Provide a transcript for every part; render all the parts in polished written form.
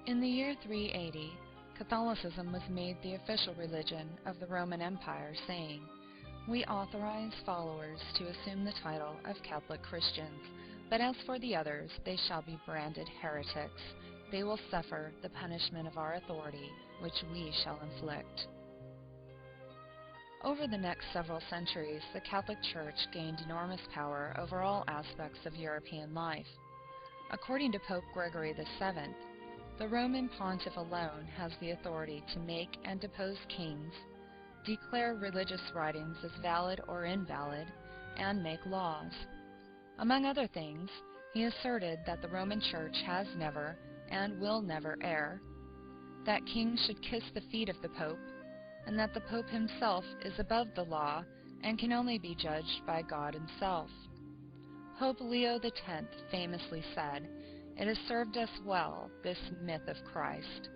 In the year 380, Catholicism was made the official religion of the Roman Empire, saying, "We authorize followers to assume the title of Catholic Christians, but as for the others, they shall be branded heretics. They will suffer the punishment of our authority, which we shall inflict." Over the next several centuries, the Catholic Church gained enormous power over all aspects of European life. According to Pope Gregory VII, the Roman Pontiff alone has the authority to make and depose kings, declare religious writings as valid or invalid, and make laws. Among other things, he asserted that the Roman Church has never and will never err, that kings should kiss the feet of the Pope, and that the Pope himself is above the law and can only be judged by God himself. Pope Leo X famously said, "It has served us well, this myth of Christ."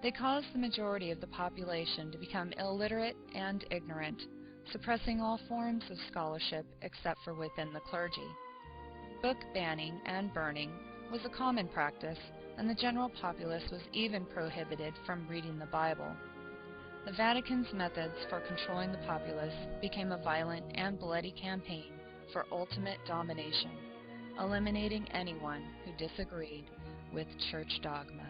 They caused the majority of the population to become illiterate and ignorant, suppressing all forms of scholarship except for within the clergy. Book banning and burning was a common practice, and the general populace was even prohibited from reading the Bible. The Vatican's methods for controlling the populace became a violent and bloody campaign for ultimate domination, eliminating anyone who disagreed with church dogma.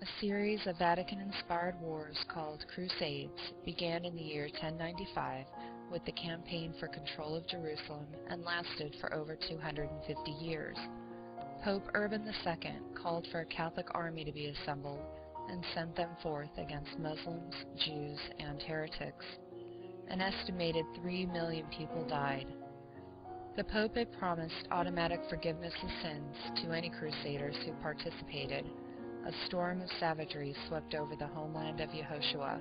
A series of Vatican-inspired wars called Crusades began in the year 1095 with the campaign for control of Jerusalem and lasted for over 250 years. Pope Urban II called for a Catholic army to be assembled and sent them forth against Muslims, Jews, and heretics. An estimated 3 million people died. The Pope had promised automatic forgiveness of sins to any crusaders who participated. A storm of savagery swept over the homeland of Yehoshua.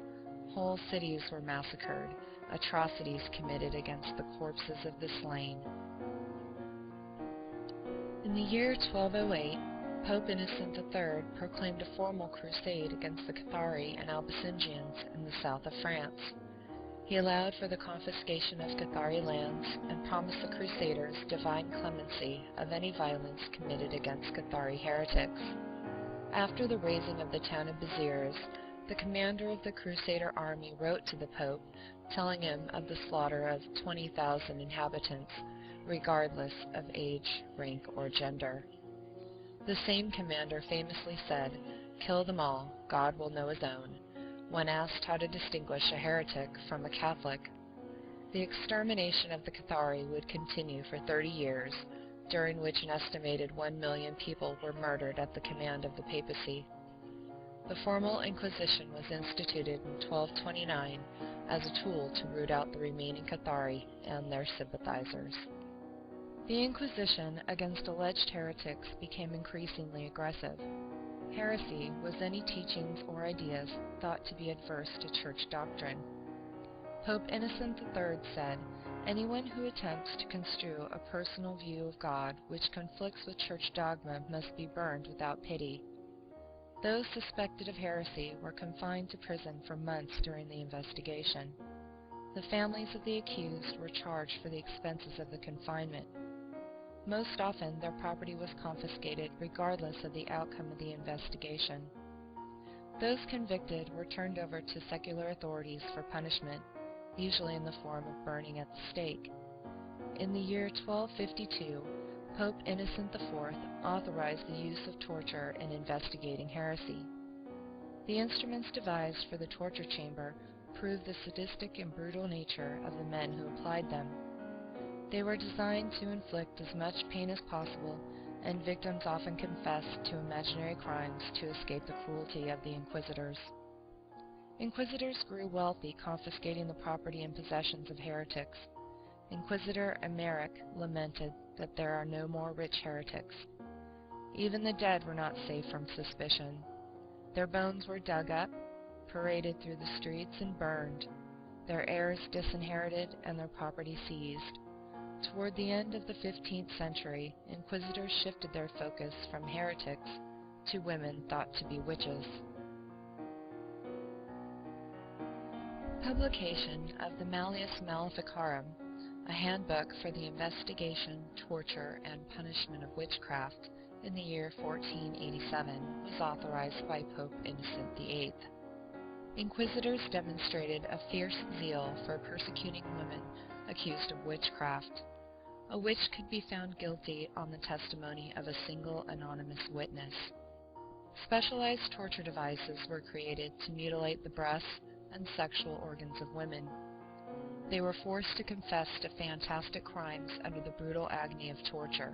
Whole cities were massacred, atrocities committed against the corpses of the slain. In the year 1208, Pope Innocent III proclaimed a formal crusade against the Cathari and Albigensians in the south of France. He allowed for the confiscation of Cathari lands and promised the Crusaders divine clemency of any violence committed against Cathari heretics. After the razing of the town of Béziers, the commander of the Crusader army wrote to the Pope, telling him of the slaughter of 20,000 inhabitants, regardless of age, rank, or gender. The same commander famously said, "Kill them all, God will know his own," when asked how to distinguish a heretic from a Catholic. The extermination of the Cathari would continue for 30 years, during which an estimated 1 million people were murdered at the command of the papacy. The formal Inquisition was instituted in 1229 as a tool to root out the remaining Cathari and their sympathizers. The Inquisition against alleged heretics became increasingly aggressive. Heresy was any teachings or ideas thought to be adverse to church doctrine. Pope Innocent III said, "Anyone who attempts to construe a personal view of God which conflicts with church dogma must be burned without pity." Those suspected of heresy were confined to prison for months during the investigation. The families of the accused were charged for the expenses of the confinement. Most often, their property was confiscated regardless of the outcome of the investigation. Those convicted were turned over to secular authorities for punishment, usually in the form of burning at the stake. In the year 1252, Pope Innocent IV authorized the use of torture in investigating heresy. The instruments devised for the torture chamber proved the sadistic and brutal nature of the men who applied them. They were designed to inflict as much pain as possible, and victims often confessed to imaginary crimes to escape the cruelty of the inquisitors. Inquisitors grew wealthy confiscating the property and possessions of heretics. Inquisitor Emmerich lamented that there are no more rich heretics. Even the dead were not safe from suspicion. Their bones were dug up, paraded through the streets, and burned, their heirs disinherited and their property seized. Toward the end of the 15th century, inquisitors shifted their focus from heretics to women thought to be witches. publication of the Malleus Maleficarum, a handbook for the investigation, torture, and punishment of witchcraft in the year 1487, was authorized by Pope Innocent VIII. Inquisitors demonstrated a fierce zeal for persecuting women accused of witchcraft. A witch could be found guilty on the testimony of a single anonymous witness. Specialized torture devices were created to mutilate the breasts and sexual organs of women. They were forced to confess to fantastic crimes under the brutal agony of torture.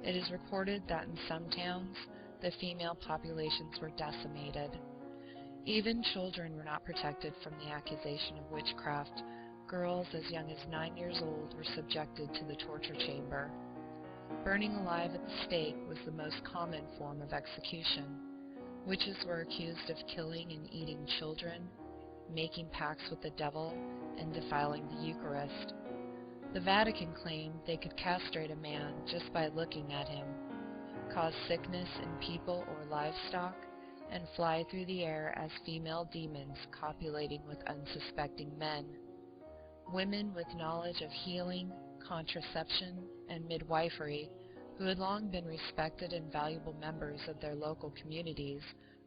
It is recorded that in some towns, the female populations were decimated. Even children were not protected from the accusation of witchcraft. Girls as young as 9 years old were subjected to the torture chamber. Burning alive at the stake was the most common form of execution. Witches were accused of killing and eating children, making pacts with the devil, and defiling the Eucharist. The Vatican claimed they could castrate a man just by looking at him, cause sickness in people or livestock, and fly through the air as female demons copulating with unsuspecting men. Women with knowledge of healing, contraception, and midwifery, who had long been respected and valuable members of their local communities,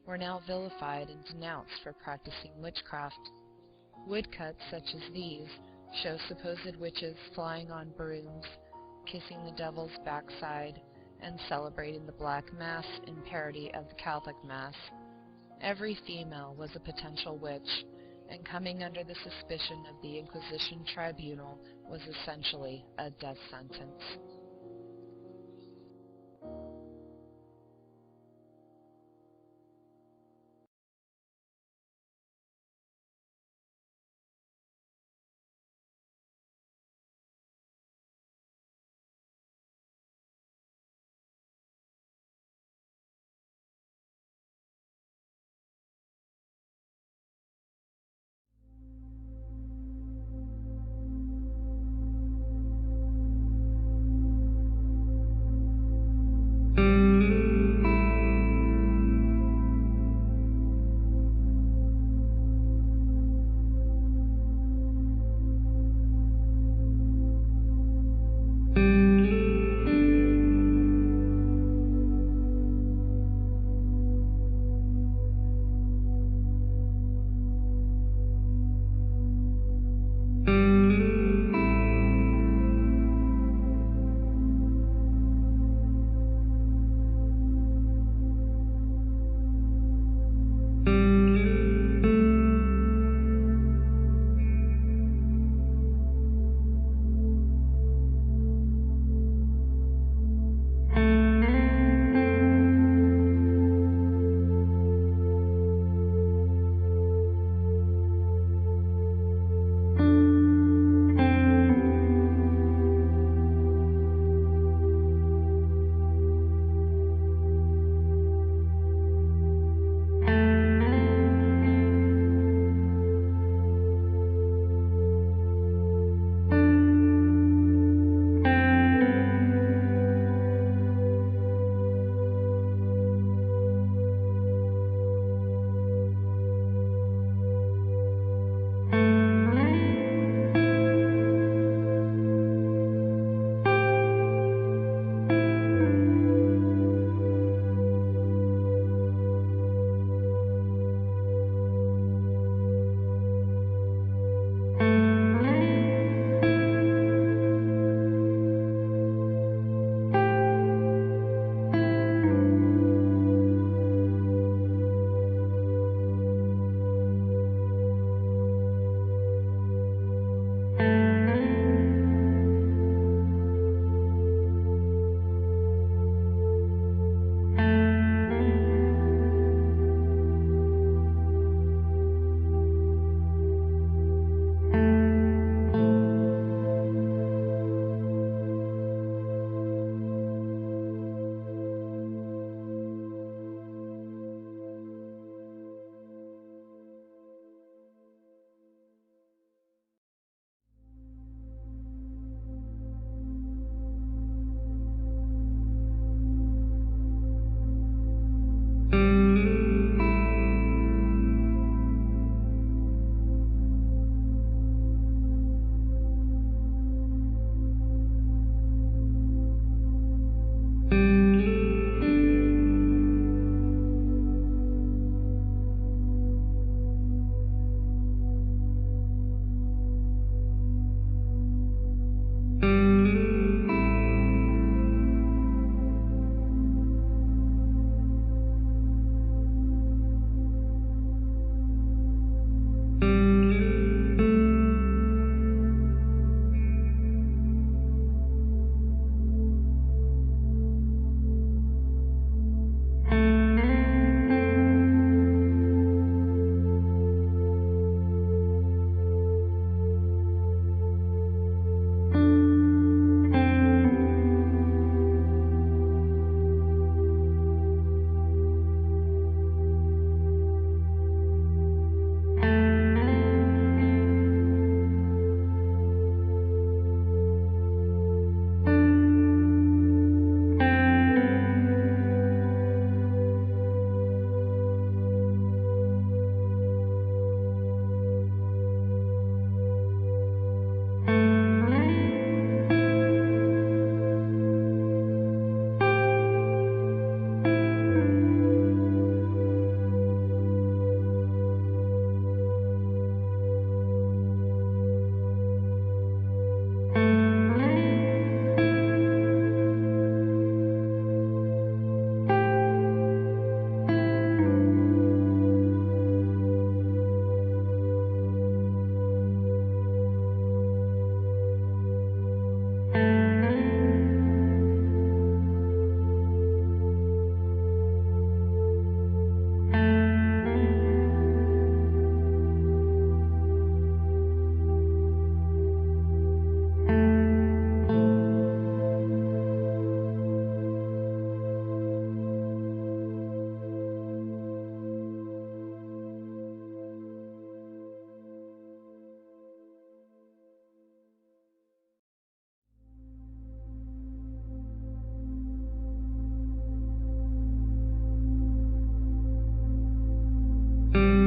were now vilified and denounced for practicing witchcraft. Woodcuts such as these show supposed witches flying on brooms, kissing the devil's backside, and celebrating the Black Mass in parody of the Catholic Mass. Every female was a potential witch, and coming under the suspicion of the Inquisition tribunal was essentially a death sentence. you.